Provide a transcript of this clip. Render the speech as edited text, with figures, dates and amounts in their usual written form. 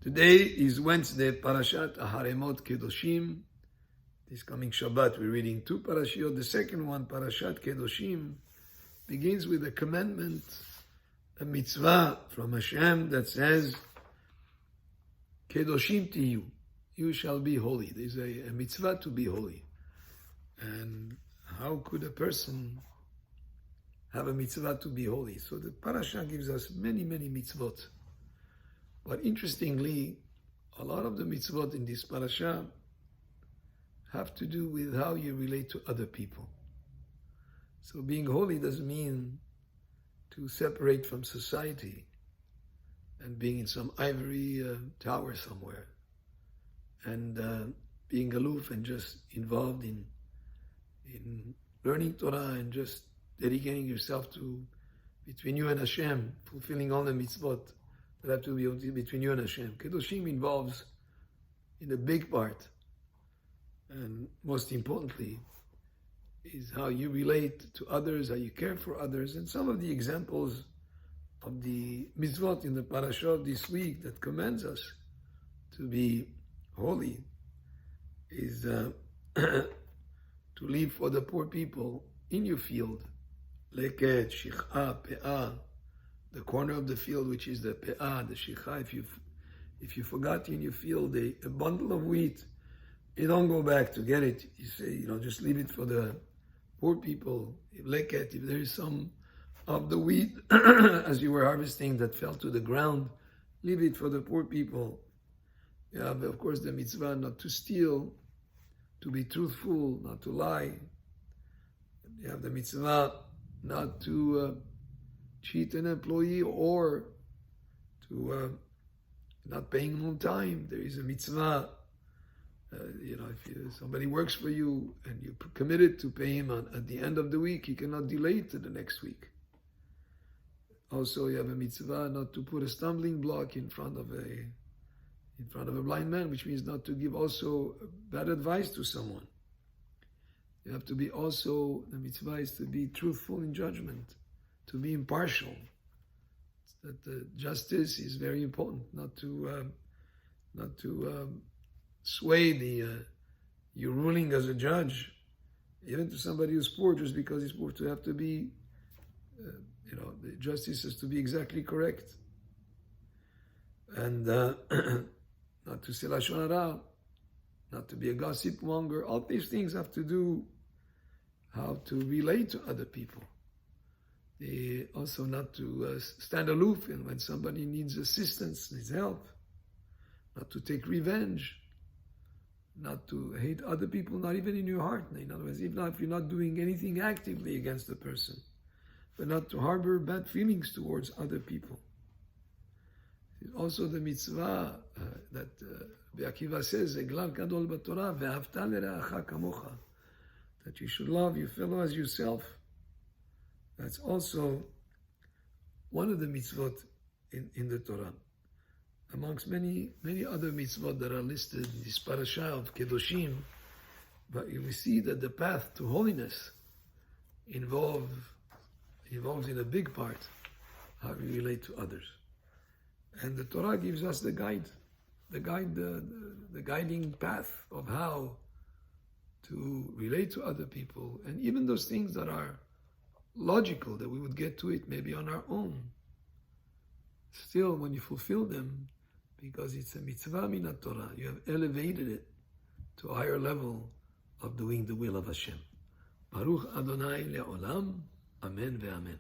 Today is Wednesday, Parashat Acharei Kedoshim. This coming Shabbat, we're reading two parashiot. The second one, Parashat Kedoshim, begins with a commandment, a mitzvah from Hashem that says, Kedoshim tiyu, you shall be holy. There's a mitzvah to be holy. And how could a person have a mitzvah to be holy? So the parasha gives us many, many mitzvot. But interestingly, a lot of the mitzvot in this parasha have to do with how you relate to other people. So being holy doesn't mean to separate from society and being in some ivory tower somewhere and being aloof and just involved in learning Torah and just dedicating yourself to between you and Hashem, fulfilling all the mitzvot that have to be between you and Hashem. Kedoshim involves, in a big part, and most importantly, is how you relate to others, how you care for others. And some of the examples of the mitzvot in the parasha this week that commands us to be holy is to leave for the poor people in your field, leket, shichah, pe'ah, the corner of the field, which is the pe'ah, the shichah. If you forgot in your field a bundle of wheat, you don't go back to get it. You say, just leave it for the poor people. Leket, if there is some of the wheat as you were harvesting that fell to the ground, leave it for the poor people. You have, of course, the mitzvah not to steal, to be truthful, not to lie. You have the mitzvah not to cheat an employee or to not paying him on time. There is a mitzvah. If somebody works for you and you're committed to pay him at the end of the week, you cannot delay it to the next week. Also, you have a mitzvah not to put a stumbling block in front of a blind man, which means not to give also bad advice to someone. You have to be also, the mitzvah is to be truthful in judgment, to be impartial. That the justice is very important, not to sway your ruling as a judge, even to somebody who's poor, just because he's poor, to have to be, the justice has to be exactly correct. And not to say lashon hara, not to be a gossip monger. All these things have to do how to relate to other people. Also not to stand aloof when somebody needs assistance, needs help. Not to take revenge. Not to hate other people, not even in your heart. In other words, even if you're not doing anything actively against the person, but not to harbor bad feelings towards other people. Also the mitzvah that Rabbi Akiva says, Eglal gadol b'Torah, ve'ahavta l're'acha kamocha, that you should love your fellow as yourself. That's also one of the mitzvot in the Torah, amongst many, many other mitzvot that are listed in this parasha of Kedoshim. But you will see that the path to holiness involves in a big part how we relate to others. And the Torah gives us the guiding path of how to relate to other people, and even those things that are logical, that we would get to it maybe on our own. Still, when you fulfill them, because it's a mitzvah min Torah, you have elevated it to a higher level of doing the will of Hashem. Baruch Adonai le'olam, amen ve'amen.